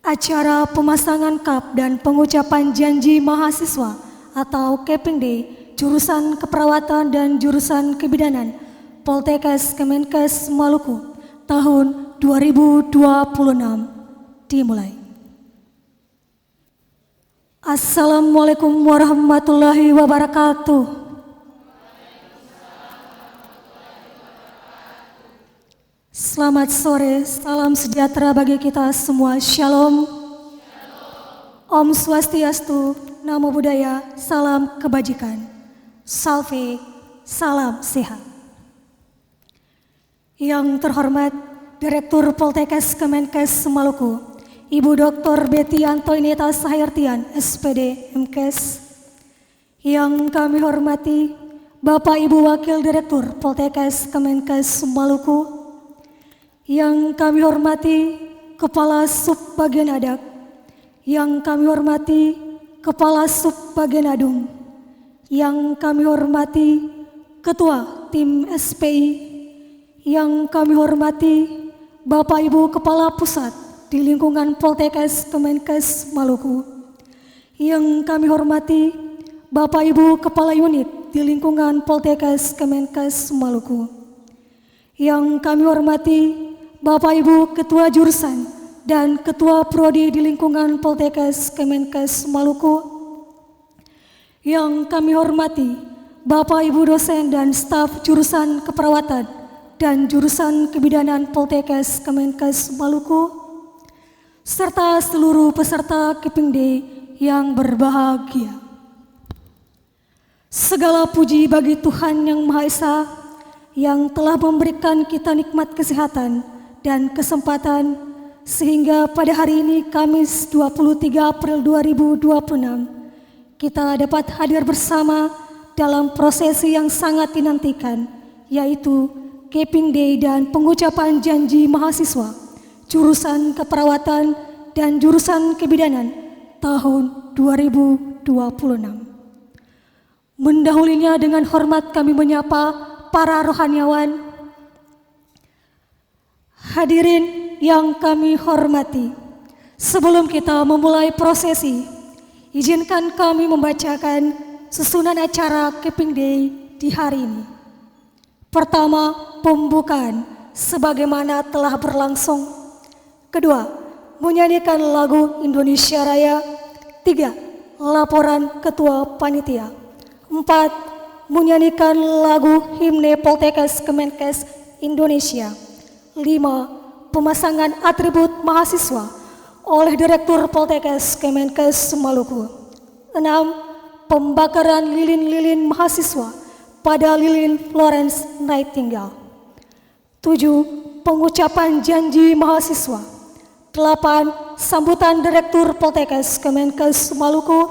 Acara pemasangan kap dan pengucapan janji mahasiswa atau Caping Day jurusan keperawatan dan jurusan kebidanan Poltekkes Kemenkes Maluku tahun 2026 dimulai. Assalamualaikum warahmatullahi wabarakatuh. Selamat sore, salam sejahtera bagi kita semua. Shalom. Om Swastiastu, Namo Buddhaya, salam kebajikan. Salve, salam sehat. Yang terhormat Direktur Poltekkes Kemenkes Maluku, Ibu Dr. Betty Antoineta Sahirtian, SPD MKes. Yang kami hormati Bapak Ibu Wakil Direktur Poltekkes Kemenkes Maluku. Yang kami hormati Kepala Sub Bagian Adak, yang kami hormati Kepala Sub Bagian Adung, yang kami hormati Ketua Tim SPI, yang kami hormati Bapak Ibu Kepala Pusat di lingkungan Poltekkes Kemenkes Maluku, yang kami hormati Bapak Ibu Kepala Unit di lingkungan Poltekkes Kemenkes Maluku, yang kami hormati Bapak Ibu Ketua Jurusan dan Ketua Prodi di lingkungan Poltekkes Kemenkes Maluku, yang kami hormati Bapak Ibu dosen dan staf jurusan keperawatan dan jurusan kebidanan Poltekkes Kemenkes Maluku, serta seluruh peserta Caping Day yang berbahagia. Segala puji bagi Tuhan Yang Maha Esa yang telah memberikan kita nikmat kesehatan dan kesempatan sehingga pada hari ini Kamis 23 April 2026 kita dapat hadir bersama dalam prosesi yang sangat dinantikan, yaitu Caping Day dan pengucapan janji mahasiswa jurusan keperawatan dan jurusan kebidanan tahun 2026. Mendahulunya dengan hormat kami menyapa para rohaniawan. Hadirin yang kami hormati, sebelum kita memulai prosesi, izinkan kami membacakan susunan acara Caping Day di hari ini. Pertama, pembukaan sebagaimana telah berlangsung. Kedua, menyanyikan lagu Indonesia Raya. 3, laporan Ketua Panitia. 4, menyanyikan lagu himne Poltekkes Kemenkes Indonesia. 5, pemasangan atribut mahasiswa oleh Direktur Poltekkes Kemenkes Maluku. 6, pembakaran lilin-lilin mahasiswa pada lilin Florence Nightingale. 7, pengucapan janji mahasiswa. 8, sambutan Direktur Poltekkes Kemenkes Maluku.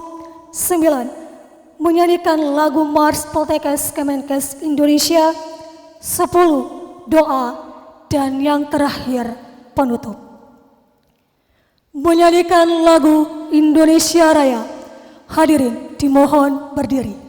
9, menyanyikan lagu Mars Poltekkes Kemenkes Indonesia. 10, doa. Dan yang terakhir, penutup. Menyanyikan lagu Indonesia Raya. Hadirin dimohon berdiri.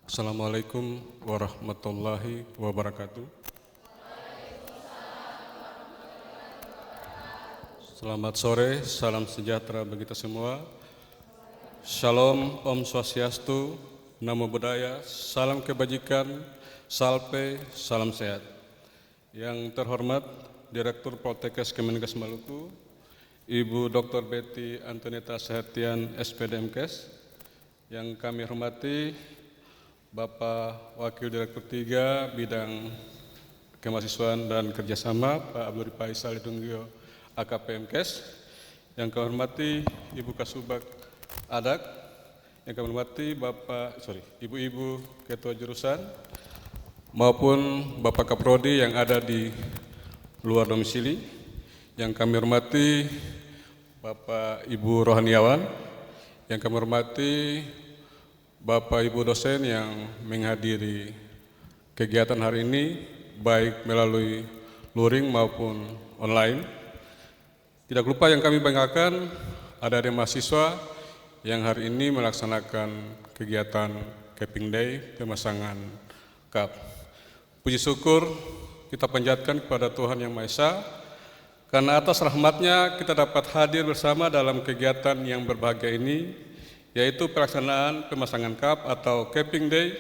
Assalamualaikum warahmatullahi wabarakatuh. Selamat sore, salam sejahtera bagi kita semua. Shalom, Om Swastiastu, Namo Buddhaya, salam kebajikan, salpe, salam sehat. Yang terhormat Direktur Poltekkes Kemenkes Maluku, Ibu Dr. Betty Antoneta Sahertian, SPD MKes. Yang kami hormati Bapak Wakil Direktur 3 Bidang Kemahasiswaan dan Kerjasama, Pak Abdul Faisal Tunggio, AKP MKes. Yang kami hormati Ibu Kasubag Adak, yang kami hormati Ibu-ibu Ketua Jurusan, maupun Bapak Kaprodi yang ada di luar domisili. Yang kami hormati Bapak Ibu Rohaniawan, yang kami hormati Bapak Ibu dosen yang menghadiri kegiatan hari ini, baik melalui luring maupun online. Tidak lupa yang kami banggakan, ada mahasiswa yang hari ini melaksanakan kegiatan Capping Day pemasangan cup. Puji syukur kita panjatkan kepada Tuhan Yang Maha Esa, karena atas rahmatnya kita dapat hadir bersama dalam kegiatan yang berbahagia ini, yaitu pelaksanaan pemasangan cup atau Capping Day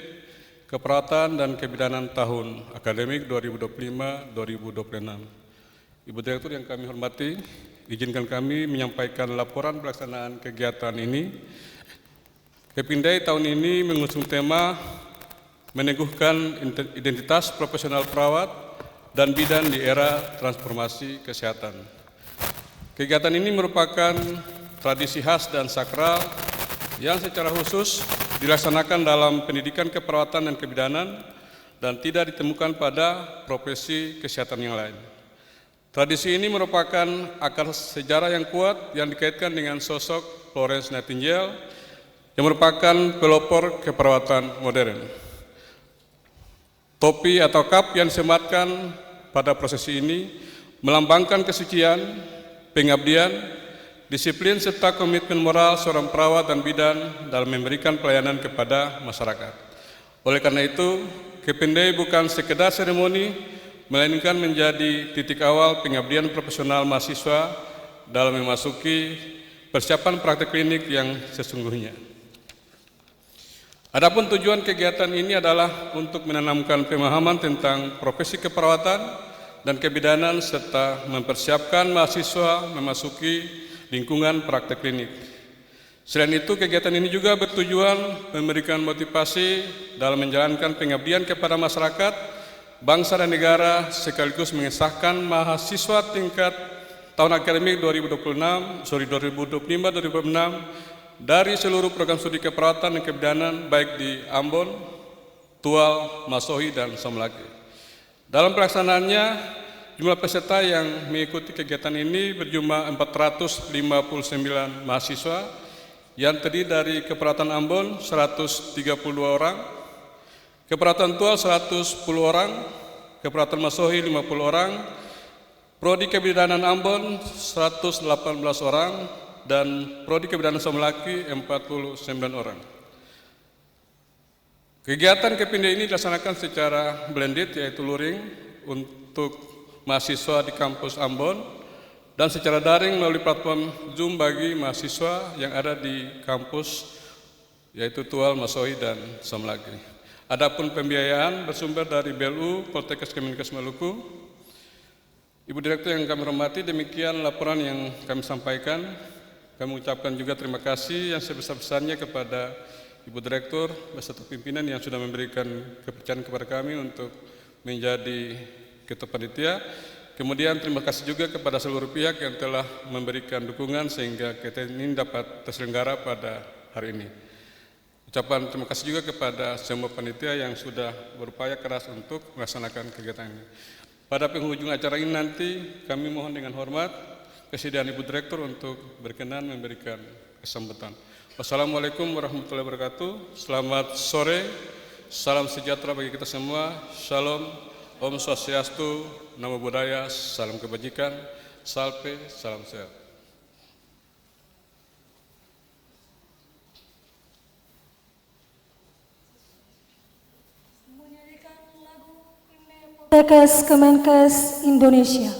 Keperawatan dan Kebidanan tahun akademik 2025-2026. Ibu Direktur yang kami hormati, izinkan kami menyampaikan laporan pelaksanaan kegiatan ini. Capping Day tahun ini mengusung tema meneguhkan identitas profesional perawat dan bidan di era transformasi kesehatan. Kegiatan ini merupakan tradisi khas dan sakral yang secara khusus dilaksanakan dalam pendidikan keperawatan dan kebidanan dan tidak ditemukan pada profesi kesehatan yang lain. Tradisi ini merupakan akar sejarah yang kuat yang dikaitkan dengan sosok Florence Nightingale yang merupakan pelopor keperawatan modern. Topi atau cup yang disematkan pada prosesi ini melambangkan kesucian, pengabdian, disiplin serta komitmen moral seorang perawat dan bidan dalam memberikan pelayanan kepada masyarakat. Oleh karena itu, Capping Day bukan sekedar seremoni, melainkan menjadi titik awal pengabdian profesional mahasiswa dalam memasuki persiapan praktek klinik yang sesungguhnya. Adapun tujuan kegiatan ini adalah untuk menanamkan pemahaman tentang profesi keperawatan dan kebidanan serta mempersiapkan mahasiswa memasuki lingkungan praktek klinik. Selain itu, kegiatan ini juga bertujuan memberikan motivasi dalam menjalankan pengabdian kepada masyarakat, bangsa dan negara, sekaligus mengesahkan mahasiswa tingkat tahun akademik 2025-2026 dari seluruh program studi keperawatan dan kebidanan baik di Ambon, Tual, Masohi, dan Samlaki. Dalam pelaksanaannya, jumlah peserta yang mengikuti kegiatan ini berjumlah 459 mahasiswa yang terdiri dari keperawatan Ambon 132 orang, keperawatan Tual 110 orang, keperawatan Masohi 50 orang, prodi kebidanan Ambon 118 orang, dan prodi kebidanan Samlaki 49 orang. Kegiatan Capping Day ini dilaksanakan secara blended, yaitu luring untuk mahasiswa di kampus Ambon dan secara daring melalui platform Zoom bagi mahasiswa yang ada di kampus yaitu Tual, Masohi, dan Samlaki. Adapun pembiayaan bersumber dari BLU Poltekkes Kemenkes Maluku. Ibu Direktur yang kami hormati, demikian laporan yang kami sampaikan. Kami ucapkan juga terima kasih yang sebesar-besarnya kepada Ibu Direktur beserta pimpinan yang sudah memberikan kepercayaan kepada kami untuk menjadi Ketua Panitia. Kemudian terima kasih juga kepada seluruh pihak yang telah memberikan dukungan sehingga kegiatan ini dapat terselenggara pada hari ini. Ucapan terima kasih juga kepada semua panitia yang sudah berupaya keras untuk melaksanakan kegiatan ini. Pada penghujung acara ini nanti kami mohon dengan hormat kesediaan Ibu Direktur untuk berkenan memberikan kesambutan. Wassalamualaikum warahmatullahi wabarakatuh. Selamat sore, salam sejahtera bagi kita semua. Shalom. Om Swastiastu, Namo Buddhaya, salam kebajikan, salpe, salam sehat. Poltekkes Kemenkes Indonesia.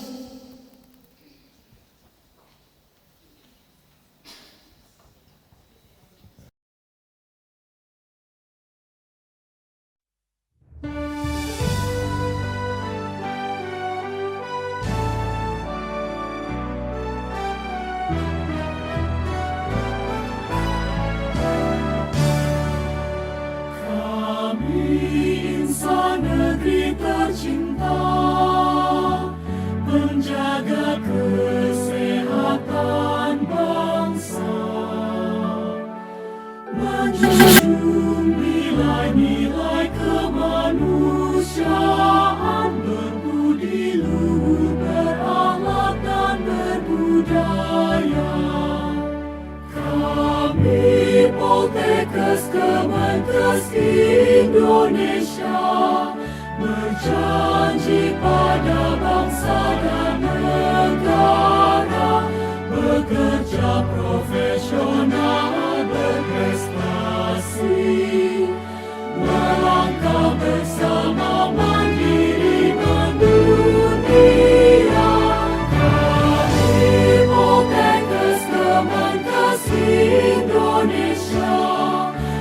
Insan negeri tercinta, menjaga kesehatan bangsa, menjunjung nilai-nilai kemanusiaan, berbudi luhur, berakhlak dan berbudaya. Kami Poltekkes Kemenkes Indonesia berjanji pada bangsa dan negara, bekerja profesional, berprestasi, melangkah bersama mandiri mendunia. Kami Poltekkes Kemenkes Indonesia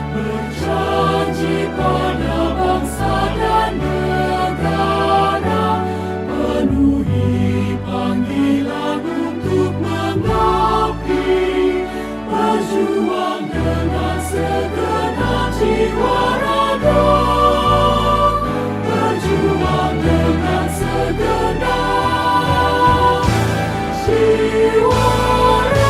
berjanji pada bangsa dan negara, penuhi panggilan untuk mengabdi, berjuang dengan segenap jiwa raga, berjuang dengan segenap jiwa raga.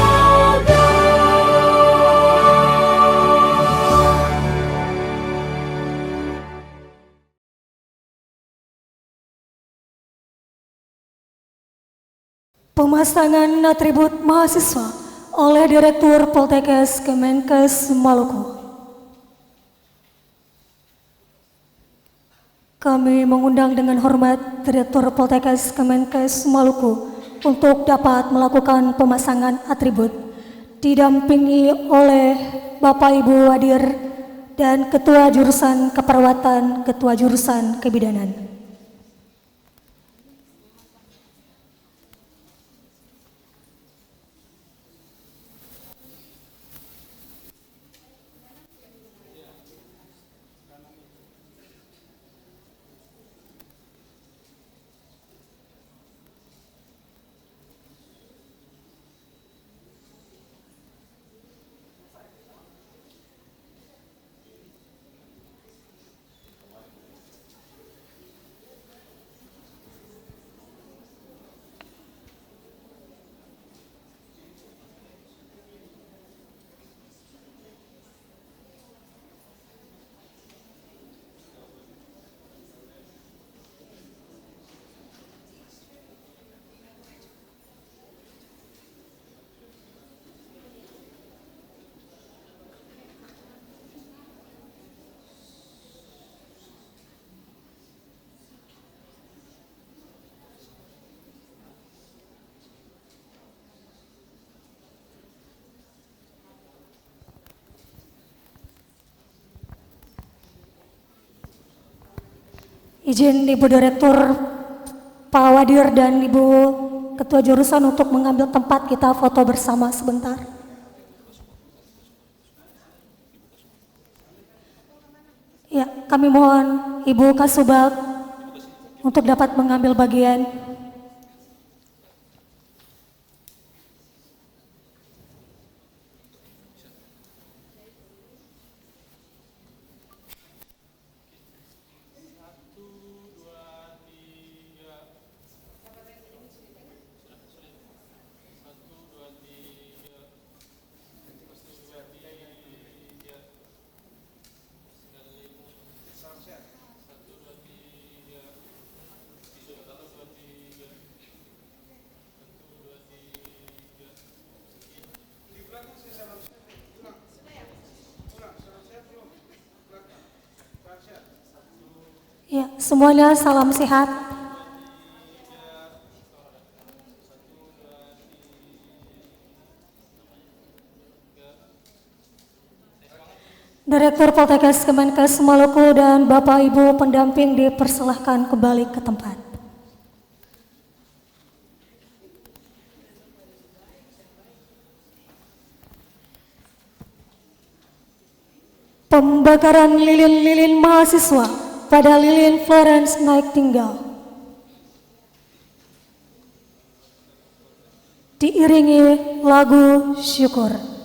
Pemasangan atribut mahasiswa oleh Direktur Poltekkes Kemenkes Maluku. Kami mengundang dengan hormat Direktur Poltekkes Kemenkes Maluku untuk dapat melakukan pemasangan atribut, didampingi oleh Bapak Ibu Wadir dan Ketua Jurusan Keperawatan, Ketua Jurusan Kebidanan. Izin Ibu Direktur, Pak Wadir dan Ibu Ketua Jurusan untuk mengambil tempat, kita foto bersama sebentar. Ya, kami mohon Ibu Kasubag untuk dapat mengambil bagian. Ya, semuanya salam sehat. Direktur Poltekkes Kemenkes Maluku dan Bapak Ibu pendamping dipersilahkan kembali ke tempat. Pembakaran lilin-lilin mahasiswa pada Lilin Florence Nightingale diiringi lagu syukur.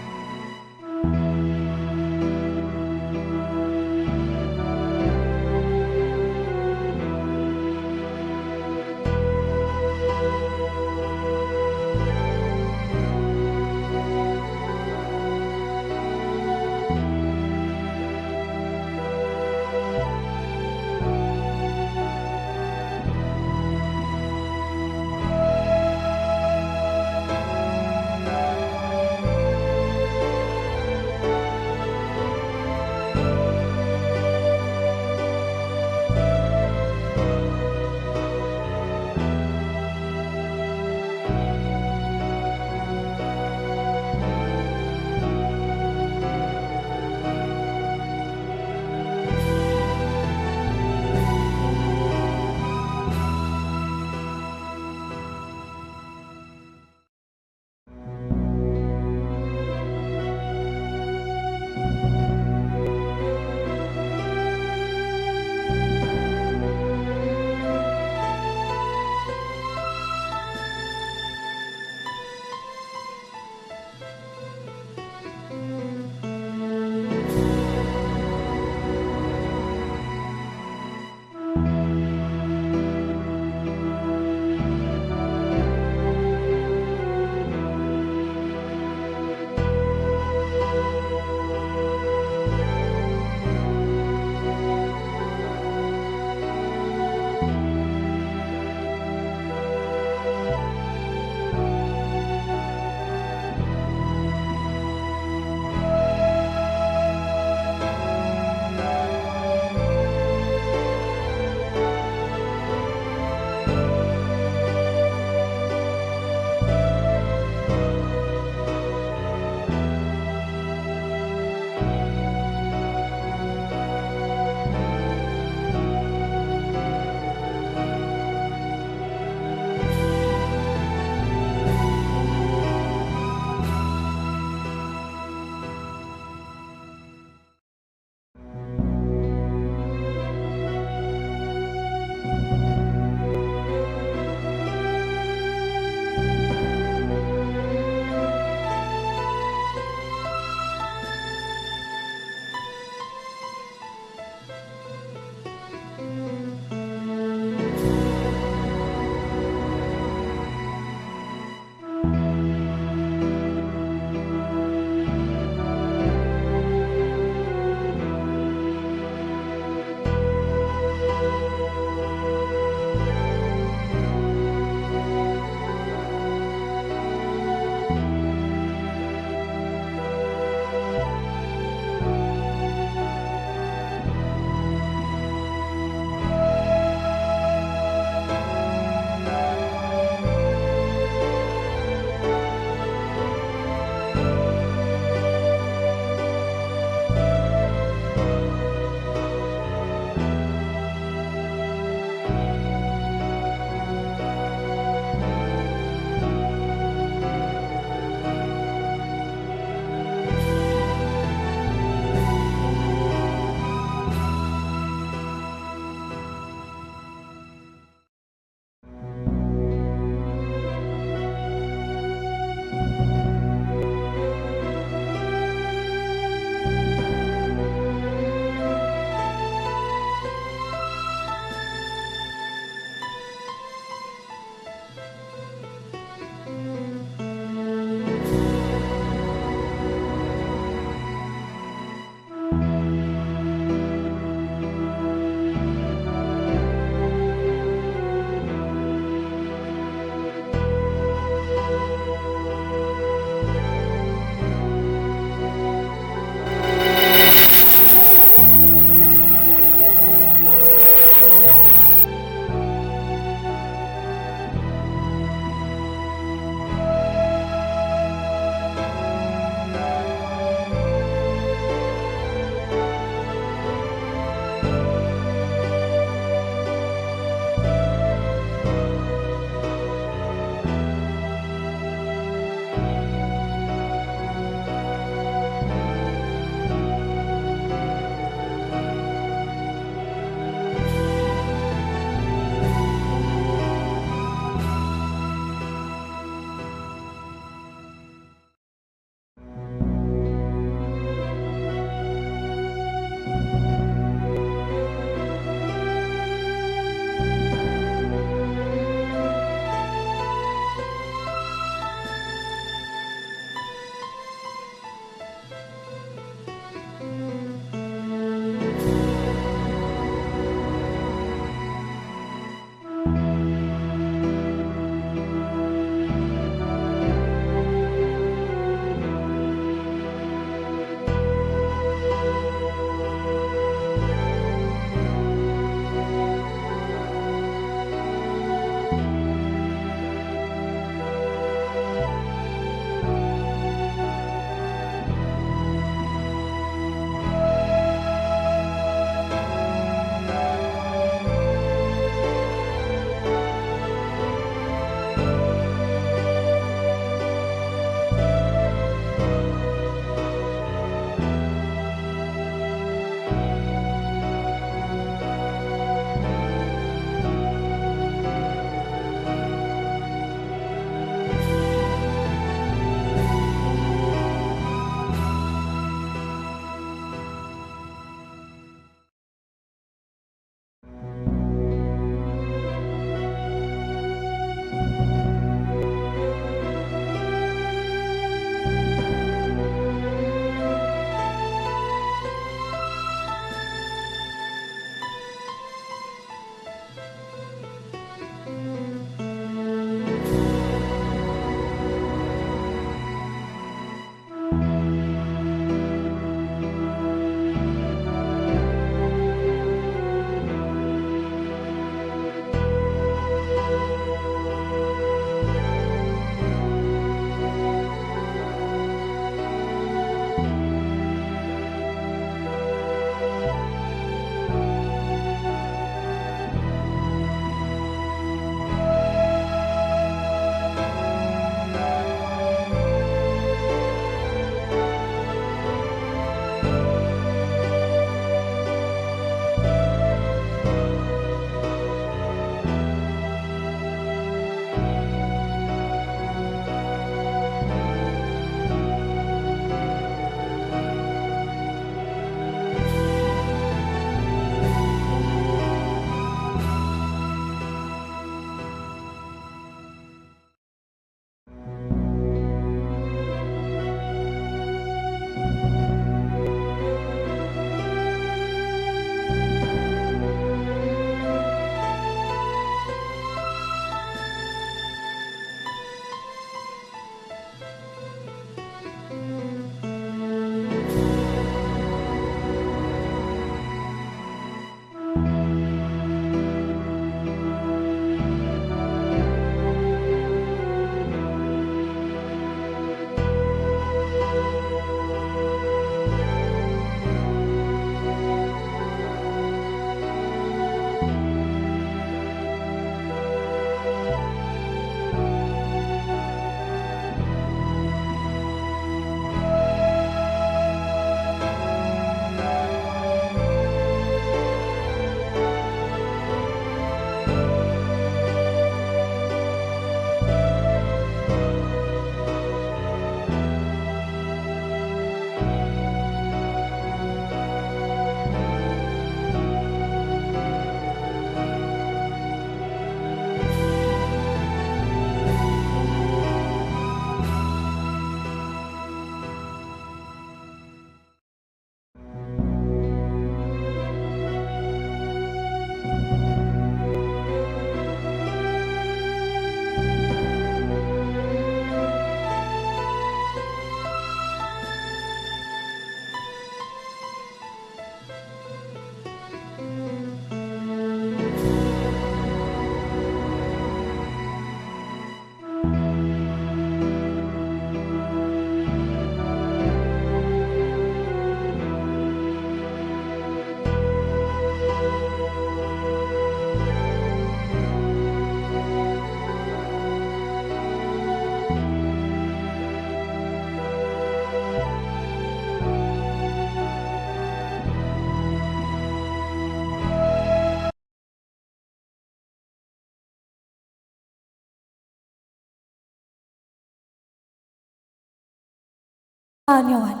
rohaniawan.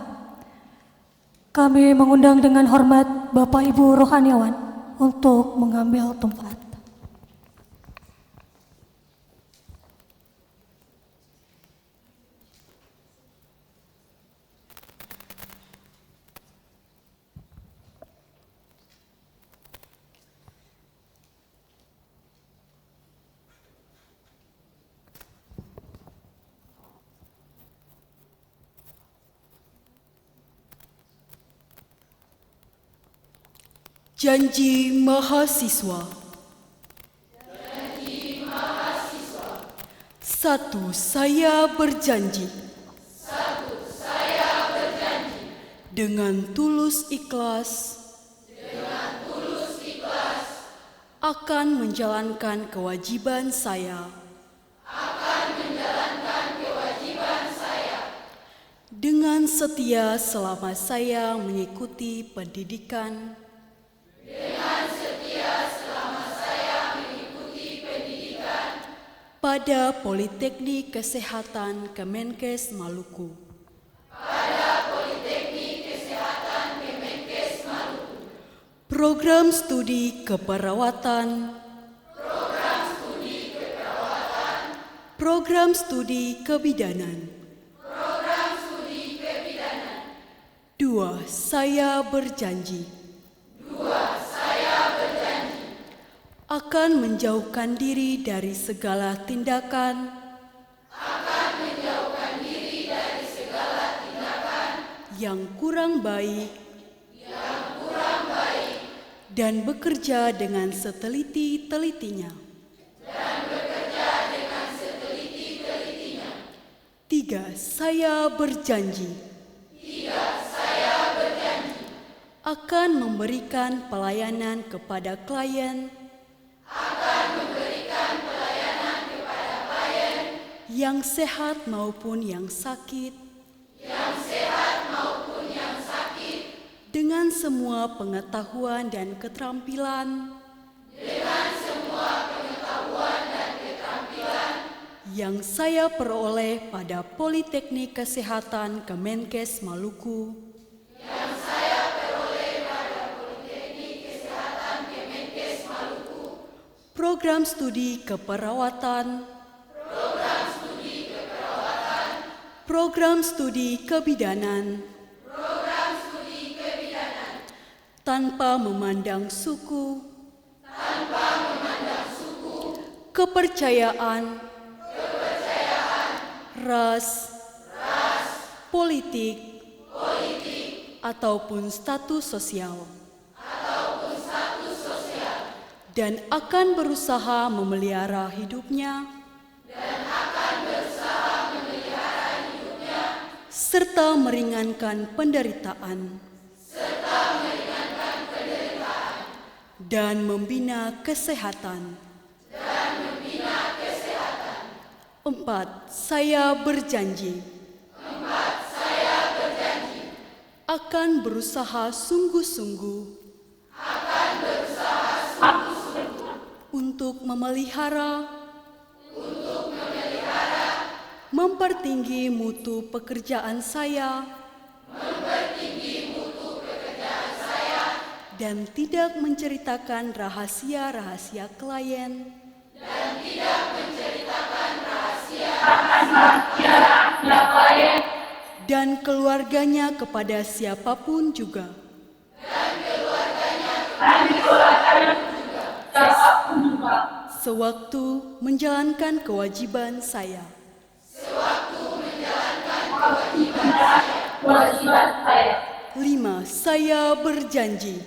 Kami mengundang dengan hormat Bapak Ibu rohaniawan untuk mengambil tempat. Janji mahasiswa. Satu, saya berjanji. Dengan tulus ikhlas. Akan menjalankan kewajiban saya. Dengan setia selama saya mengikuti pendidikan. Pada Politeknik Kesehatan Kemenkes Maluku. Program studi keperawatan. Program studi kebidanan. 2. Saya berjanji. Akan menjauhkan diri dari segala tindakan yang kurang baik dan bekerja dengan seteliti-telitinya. 3. Saya berjanji akan memberikan pelayanan kepada klien yang sehat maupun yang sakit, dengan semua pengetahuan dan keterampilan, yang saya peroleh pada Politeknik Kesehatan Kemenkes Maluku, program studi keperawatan, program studi kebidanan, tanpa memandang suku, kepercayaan, ras, politik, ataupun status sosial. Dan akan berusaha memelihara hidupnya serta meringankan penderitaan dan membina kesehatan. 4. Saya berjanji akan berusaha sungguh-sungguh untuk memelihara, mempertinggi mutu pekerjaan saya, dan tidak menceritakan rahasia-rahasia klien, dan keluarganya kepada siapapun juga. Sewaktu menjalankan kewajiban saya. 5. Saya berjanji.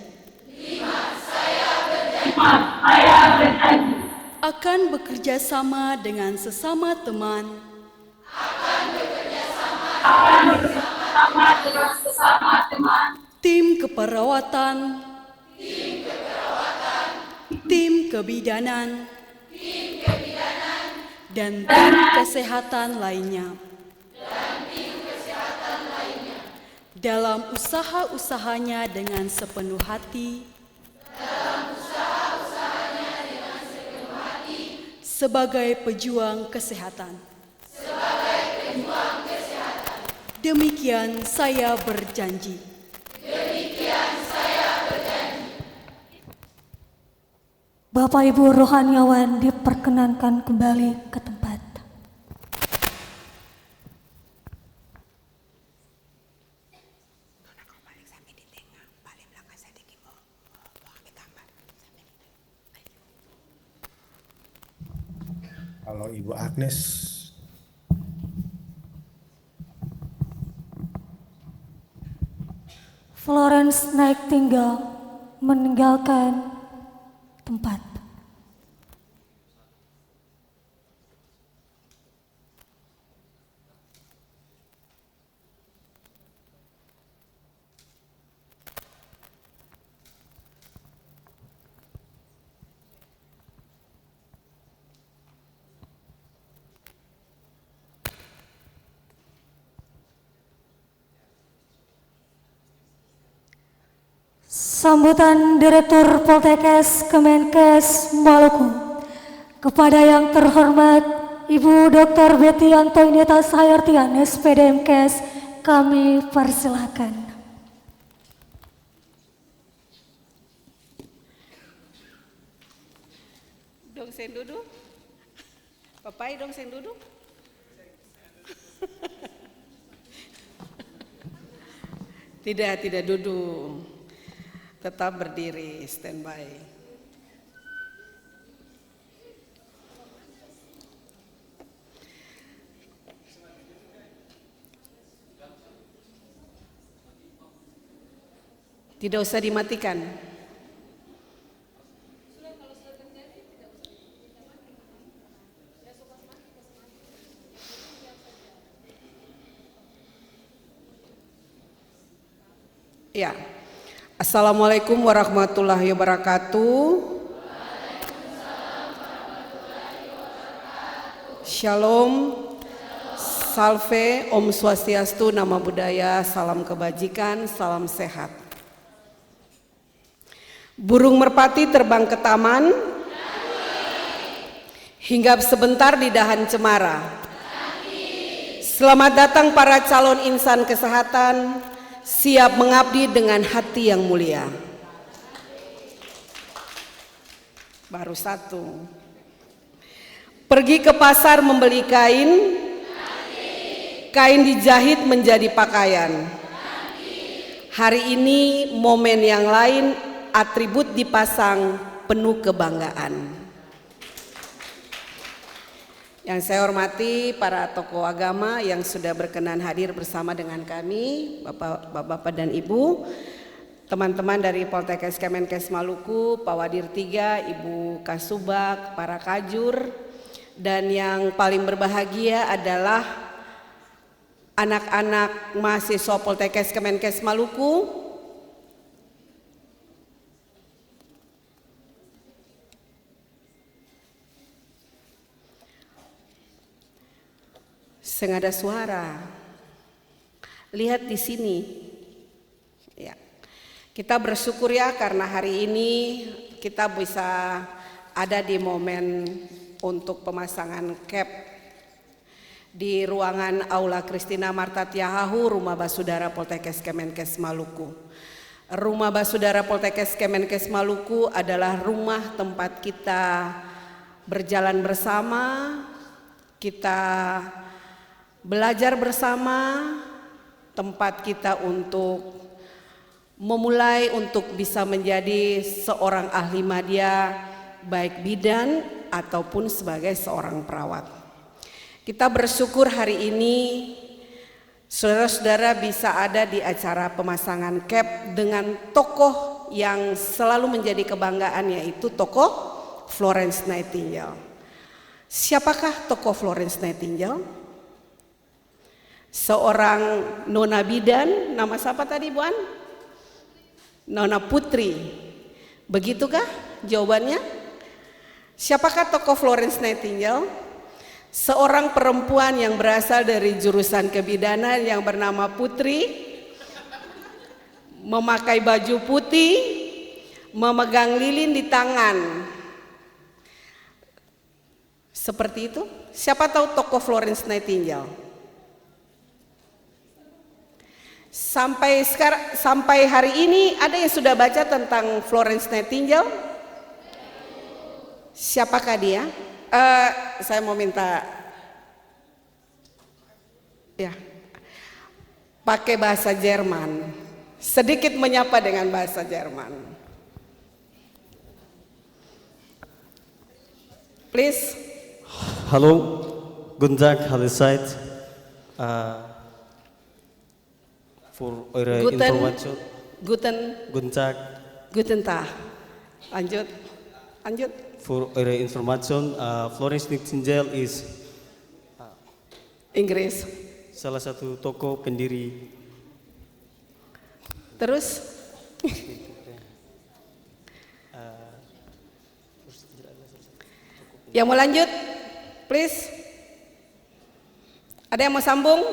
Akan bekerja sama dengan sesama teman. Tim keperawatan. Tim kebidanan. Dan tim kesehatan lainnya. Dalam usaha-usahanya dengan sepenuh hati. Sebagai pejuang kesehatan. Demikian saya berjanji. Bapak Ibu rohaniawan diperkenankan kembali ke tempat. Kalau Ibu Agnes, Florence Nightingale meninggalkan tempat. Sambutan Direktur Poltekkes Kemenkes Maluku kepada yang terhormat Ibu Dr. Betty Antoineta Sahyartian, SPD MKes, kami persilakan. Dong sen duduk. Papai dong sen duduk. Tidak duduk. Tetap berdiri, standby. Tidak usah dimatikan. Ya. Assalamualaikum warahmatullahi wabarakatuh. Shalom, Salve, Om Swastiastu, Nama Budaya, salam kebajikan, salam sehat. Burung merpati terbang ke taman, hinggap sebentar di dahan cemara. Selamat datang para calon insan kesehatan, siap mengabdi dengan hati yang mulia. Baru satu. Pergi ke pasar membeli kain, kain dijahit menjadi pakaian. Hari ini momen yang lain, atribut dipasang penuh kebanggaan. Yang saya hormati para tokoh agama yang sudah berkenan hadir bersama dengan kami, Bapak-bapak dan Ibu, teman-teman dari Poltekkes Kemenkes Maluku, Pak Wadir 3, Ibu Kasubag, para kajur, dan yang paling berbahagia adalah anak-anak mahasiswa Poltekkes Kemenkes Maluku. Sengaja suara. Lihat di sini. Ya. Kita bersyukur ya karena hari ini kita bisa ada di momen untuk pemasangan cap di ruangan Aula Christina Marta Tiahahu, Rumah Basudara Poltekkes Kemenkes Maluku. Rumah Basudara Poltekkes Kemenkes Maluku adalah rumah tempat kita berjalan bersama, kita belajar bersama, tempat kita untuk memulai untuk bisa menjadi seorang ahli madya, baik bidan ataupun sebagai seorang perawat. Kita bersyukur hari ini saudara-saudara bisa ada di acara pemasangan cap dengan tokoh yang selalu menjadi kebanggaan, yaitu tokoh Florence Nightingale. Siapakah tokoh Florence Nightingale? Seorang nona bidan, nama siapa tadi Buan? Nona Putri. Begitukah jawabannya? Siapakah tokoh Florence Nightingale? Seorang perempuan yang berasal dari jurusan kebidanan yang bernama Putri, memakai baju putih, memegang lilin di tangan. Seperti itu. Siapa tahu tokoh Florence Nightingale? Sampai hari ini ada yang sudah baca tentang Florence Nightingale? Siapakah dia? Saya mau minta ya pakai bahasa Jerman, sedikit menyapa dengan bahasa Jerman. Please. Hallo, guten Tag, allerseits. Für eure Information. Guten Tag. Guten Tag. Lanjut. Für eure Information, Florence Nightingale is Inggris. salah satu tokoh pendiri. Terus? Yang mau lanjut? Please. Ada yang mau sambung?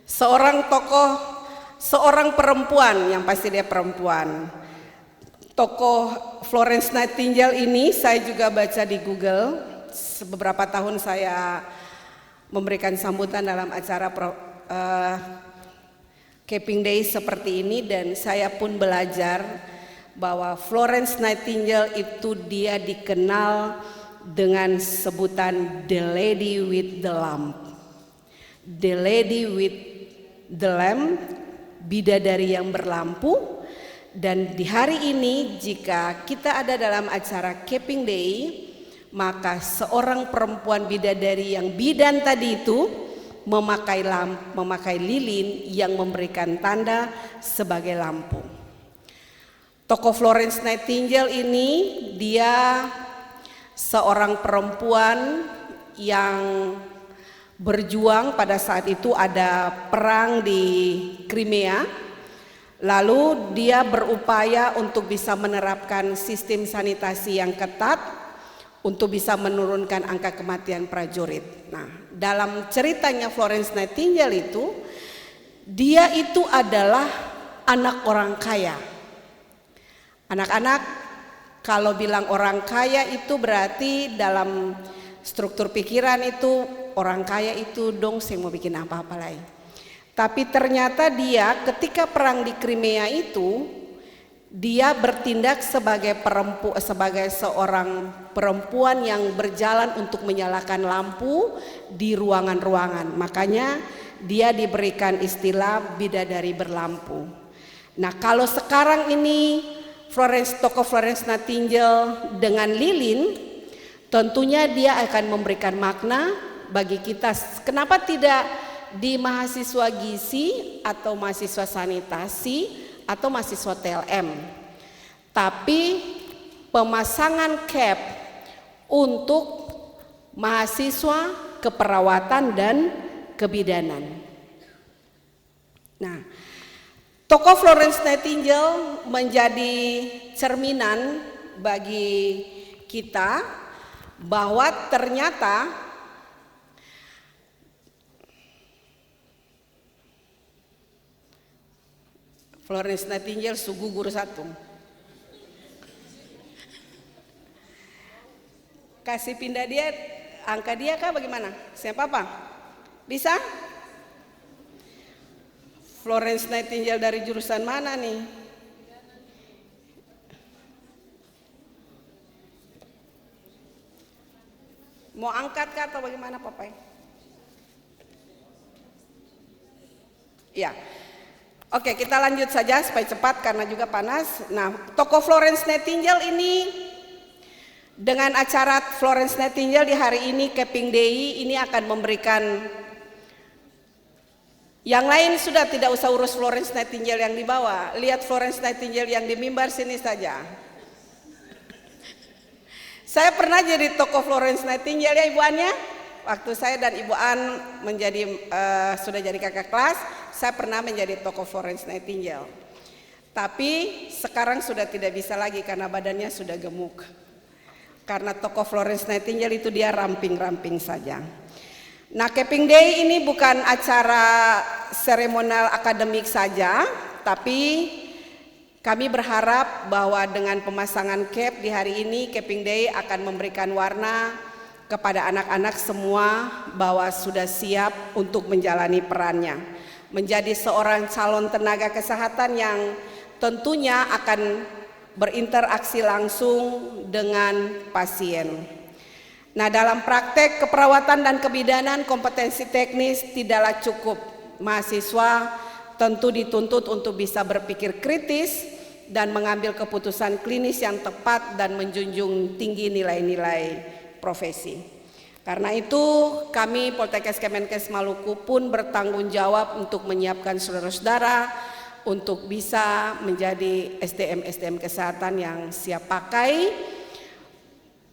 Seorang tokoh, seorang perempuan, yang pasti dia perempuan. Tokoh Florence Nightingale ini saya juga baca di Google. Beberapa tahun saya memberikan sambutan dalam acara Camping Day seperti ini, dan saya pun belajar bahwa Florence Nightingale itu dia dikenal dengan sebutan The Lady with the Lamp. The Lady with the Lamp, bidadari yang berlampu. Dan di hari ini jika kita ada dalam acara Camping Day, maka seorang perempuan bidadari yang bidan tadi itu memakai lilin yang memberikan tanda sebagai lampu. Tokoh Florence Nightingale ini dia seorang perempuan yang berjuang pada saat itu ada perang di Crimea. Lalu dia berupaya untuk bisa menerapkan sistem sanitasi yang ketat untuk bisa menurunkan angka kematian prajurit. Nah, dalam ceritanya Florence Nightingale itu, dia itu adalah anak orang kaya. Anak-anak kalau bilang orang kaya itu berarti dalam struktur pikiran itu orang kaya itu dong saya mau bikin apa-apa lagi. Tapi ternyata dia ketika perang di Crimea itu dia bertindak sebagai seorang perempuan yang berjalan untuk menyalakan lampu di ruangan-ruangan. Makanya dia diberikan istilah bidadari berlampu. Nah, kalau sekarang ini tokoh Florence Nightingale dengan lilin, tentunya dia akan memberikan makna bagi kita. Kenapa tidak di mahasiswa gizi atau mahasiswa sanitasi atau mahasiswa TLM, tapi pemasangan cap untuk mahasiswa keperawatan dan kebidanan. Nah, tokoh Florence Nightingale menjadi cerminan bagi kita bahwa ternyata Florence Nightingale sugu guru satu. Kasih pindah dia, angka dia kah bagaimana? Siapa apa? Bisa? Florence Nightingale dari jurusan mana nih? Mau angkat kah atau bagaimana Papai? Ya. Oke, kita lanjut saja supaya cepat karena juga panas. Nah, tokoh Florence Nightingale ini dengan acara Florence Nightingale di hari ini Camping Day ini akan memberikan, yang lain sudah tidak usah urus Florence Nightingale yang dibawa. Lihat Florence Nightingale yang di mimbar sini saja. Saya pernah jadi tokoh Florence Nightingale ya Ibu Annya. Waktu saya dan Ibu An sudah jadi kakak kelas, saya pernah menjadi tokoh Florence Nightingale. Tapi sekarang sudah tidak bisa lagi karena badannya sudah gemuk. Karena tokoh Florence Nightingale itu dia ramping-ramping saja. Nah, Camping Day ini bukan acara seremonial akademik saja, tapi kami berharap bahwa dengan pemasangan cap di hari ini Camping Day akan memberikan warna kepada anak-anak semua bahwa sudah siap untuk menjalani perannya. menjadi seorang calon tenaga kesehatan yang tentunya akan berinteraksi langsung dengan pasien. Nah, dalam praktek keperawatan dan kebidanan, kompetensi teknis tidaklah cukup. Mahasiswa tentu dituntut untuk bisa berpikir kritis dan mengambil keputusan klinis yang tepat dan menjunjung tinggi nilai-nilai profesi. Karena itu kami Poltekkes Kemenkes Maluku pun bertanggung jawab untuk menyiapkan saudara-saudara untuk bisa menjadi SDM kesehatan yang siap pakai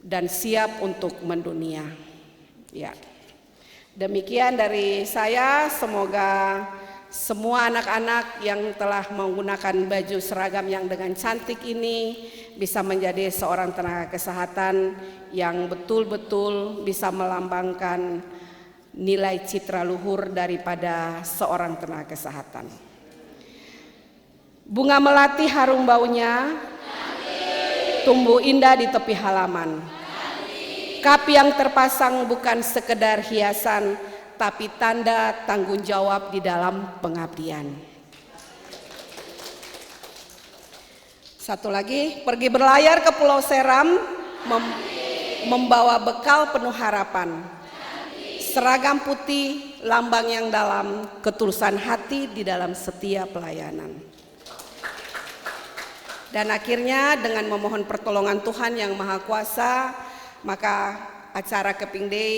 dan siap untuk mendunia. Ya. Demikian dari saya, semoga semua anak-anak yang telah menggunakan baju seragam yang dengan cantik ini bisa menjadi seorang tenaga kesehatan yang betul-betul bisa melambangkan nilai citra luhur daripada seorang tenaga kesehatan. Bunga melati harum baunya, tumbuh indah di tepi halaman. Kap yang terpasang bukan sekedar hiasan, tapi tanda tanggung jawab di dalam pengabdian. Satu lagi, pergi berlayar ke Pulau Seram, membawa bekal penuh harapan. Seragam putih, lambang yang dalam, ketulusan hati di dalam setiap pelayanan. Dan akhirnya dengan memohon pertolongan Tuhan yang Maha Kuasa, maka acara Keping Day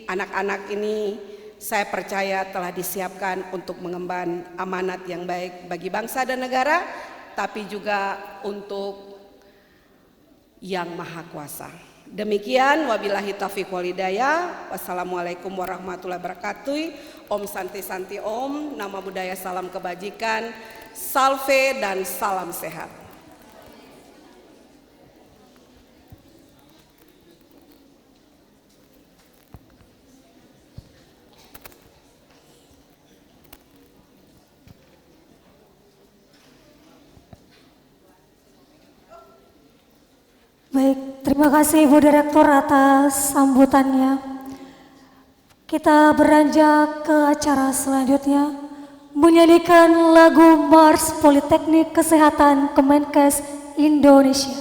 anak-anak ini saya percaya telah disiapkan untuk mengemban amanat yang baik bagi bangsa dan negara, tapi juga untuk yang Maha Kuasa. Demikian, wabillahi taufiq wal hidayah. Wassalamualaikum warahmatullahi wabarakatuh. Om Santi Santi Om, nama budaya salam kebajikan, salve dan salam sehat. Baik, terima kasih Ibu Direktur atas sambutannya. Kita beranjak ke acara selanjutnya, menyanyikan lagu Mars Politeknik Kesehatan Kemenkes Indonesia.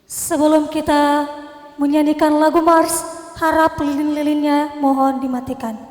Sebelum kita menyanyikan lagu Mars, harap lilin-lilinnya mohon dimatikan.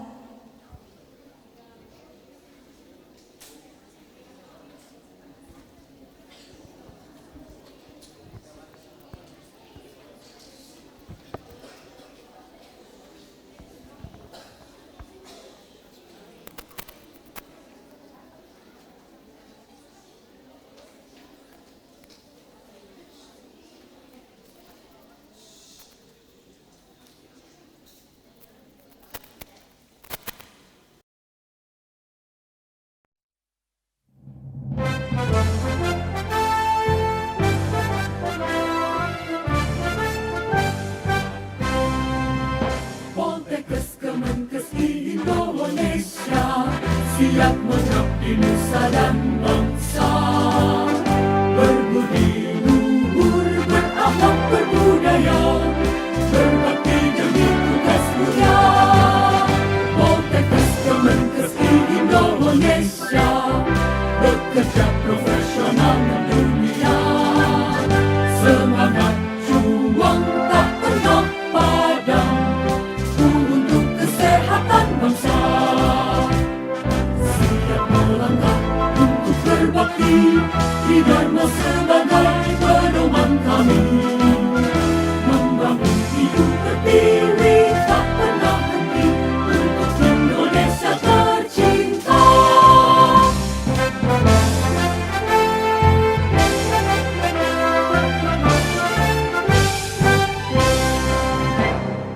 Poltekkes Kemenkes Indonesia siap mengabdi nusa dan bangsa, berbudi luhur, berakhlak berbudaya, berbakti demi tugas mulia. Poltekkes Kemenkes Indonesia bekerja profesional mendunia, semangat juang tak pernah padam untuk kesehatan bangsa, siap melangkah untuk berbakti di Dharma sebagai pedoman kami, membangun hidup berdiri tak pernah henti untuk Indonesia tercinta.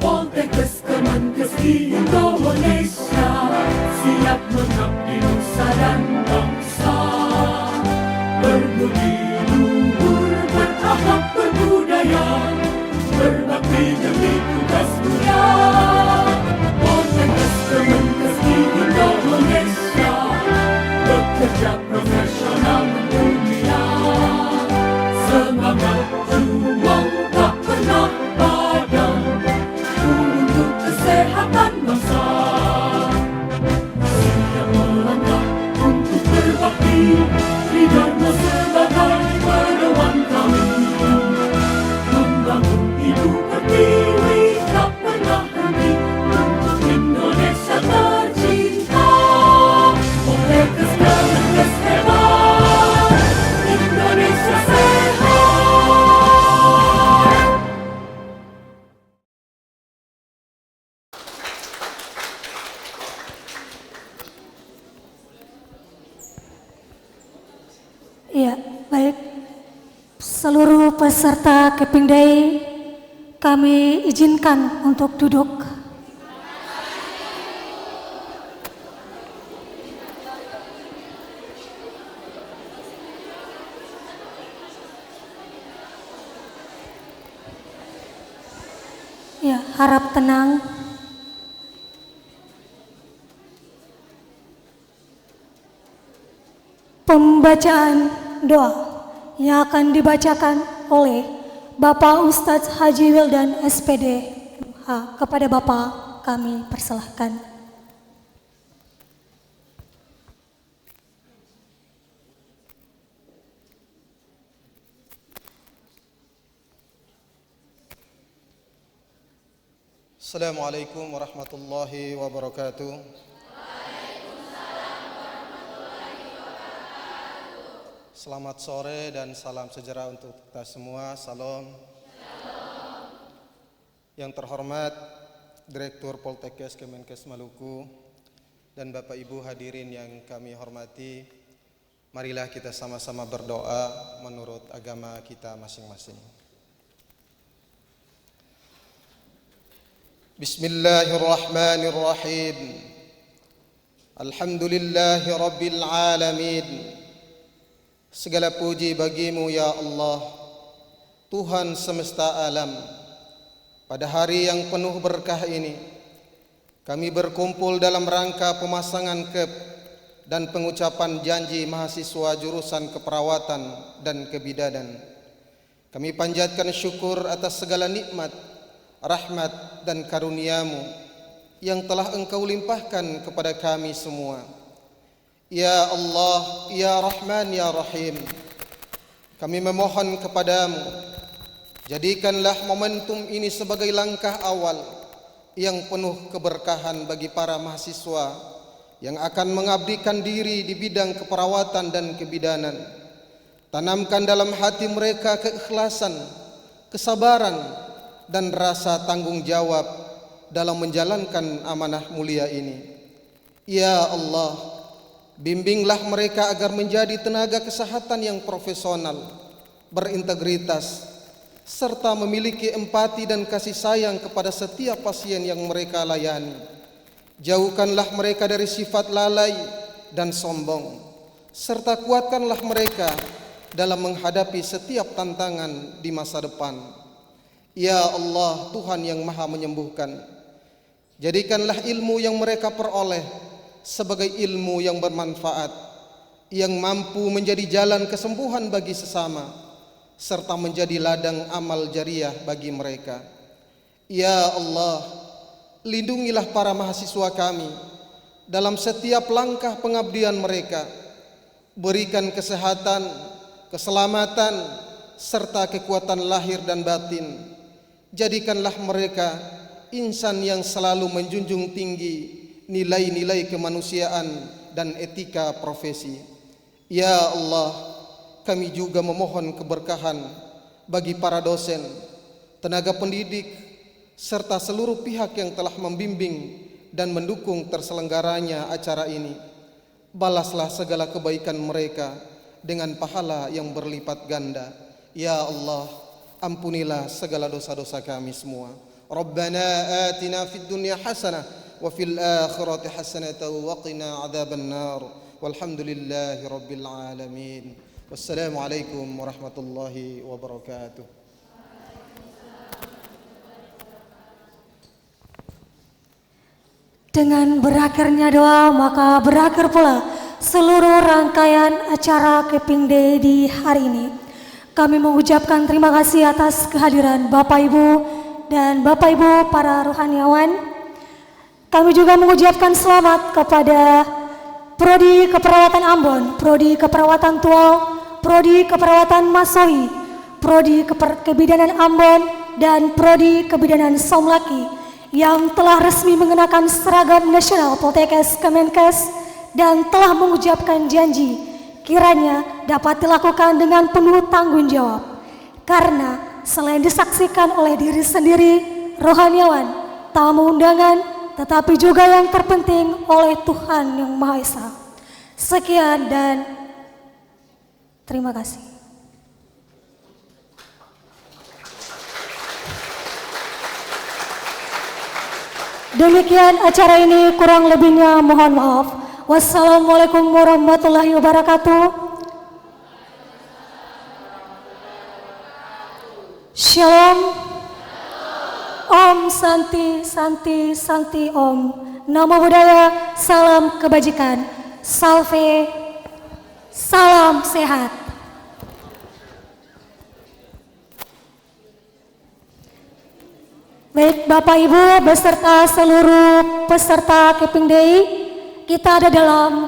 Poltekkes Kemenkes Indonesia siap mengabdi nusa dan bangsa, berbudi luhur, berakhlak berbudaya, berbakti demi tugas mulia. Poltekkes Kemenkes Indonesia bekerja profesional mendunia, semangat juang tak pernah padam untuk kesehatan bangsa, Seluruh peserta Keping Day kami izinkan untuk duduk. Ya, harap tenang. Pembacaan doa yang akan dibacakan oleh Bapak Ustadz Haji Wildan SPD MH. Kepada Bapak kami persilahkan. Assalamualaikum warahmatullahi wabarakatuh. Selamat sore dan salam sejahtera untuk kita semua. Salam. Yang terhormat Direktur Poltekkes Kemenkes Maluku dan Bapak Ibu hadirin yang kami hormati, marilah kita sama-sama berdoa menurut agama kita masing-masing. Bismillahirrahmanirrahim. Alhamdulillahi Rabbil Alamin. Segala puji bagimu ya Allah, Tuhan semesta alam. Pada hari yang penuh berkah ini, kami berkumpul dalam rangka pemasangan kep dan pengucapan janji mahasiswa jurusan keperawatan dan kebidanan. Kami panjatkan syukur atas segala nikmat, rahmat dan karunia-Mu yang telah Engkau limpahkan kepada kami semua. Ya Allah, Ya Rahman, Ya Rahim, kami memohon kepadamu, jadikanlah momentum ini sebagai langkah awal yang penuh keberkahan bagi para mahasiswa yang akan mengabdikan diri di bidang keperawatan dan kebidanan. Tanamkan dalam hati mereka keikhlasan, kesabaran, dan rasa tanggung jawab dalam menjalankan amanah mulia ini. Ya Allah, bimbinglah mereka agar menjadi tenaga kesehatan yang profesional, berintegritas, serta memiliki empati dan kasih sayang kepada setiap pasien yang mereka layani. Jauhkanlah mereka dari sifat lalai dan sombong, serta kuatkanlah mereka dalam menghadapi setiap tantangan di masa depan. Ya Allah, Tuhan yang maha menyembuhkan, jadikanlah ilmu yang mereka peroleh sebagai ilmu yang bermanfaat, yang mampu menjadi jalan kesembuhan bagi sesama, serta menjadi ladang amal jariah bagi mereka. Ya Allah, lindungilah para mahasiswa kami dalam setiap langkah pengabdian mereka. Berikan kesehatan, keselamatan, serta kekuatan lahir dan batin. Jadikanlah mereka insan yang selalu menjunjung tinggi nilai-nilai kemanusiaan dan etika profesi. Ya Allah, kami juga memohon keberkahan bagi para dosen, tenaga pendidik, serta seluruh pihak yang telah membimbing dan mendukung terselenggaranya acara ini. Balaslah segala kebaikan mereka dengan pahala yang berlipat ganda. Ya Allah, ampunilah segala dosa-dosa kami semua. Rabbana atina fid dunya hasanah wa fil akhirati hasanatan wa qina adzaban nar. Walhamdulillahi rabbil alamin. Wassalamualaikum warahmatullahi wabarakatuh. Dengan berakhirnya doa, maka berakhir pula seluruh rangkaian acara Keping Day di hari ini. Kami mengucapkan terima kasih atas kehadiran Bapak Ibu dan Bapak Ibu para rohaniawan. Kami juga mengucapkan selamat kepada Prodi Keperawatan Ambon, Prodi Keperawatan Tual, Prodi Keperawatan Masohi, Prodi Kebidanan Ambon, dan Prodi Kebidanan Somlaki yang telah resmi mengenakan seragam nasional Poltekkes Kemenkes dan telah mengucapkan janji kiranya dapat dilakukan dengan penuh tanggung jawab, karena selain disaksikan oleh diri sendiri, rohaniawan, tamu undangan, tetapi juga yang terpenting oleh Tuhan Yang Maha Esa. Sekian dan terima kasih. Demikian acara ini, kurang lebihnya mohon maaf. Wassalamualaikum warahmatullahi wabarakatuh. Shalom. Om Santi Santi Santi Om. Namo Buddhaya, salam kebajikan. Salve, salam sehat. Baik Bapak Ibu beserta seluruh peserta Keping Day, kita ada dalam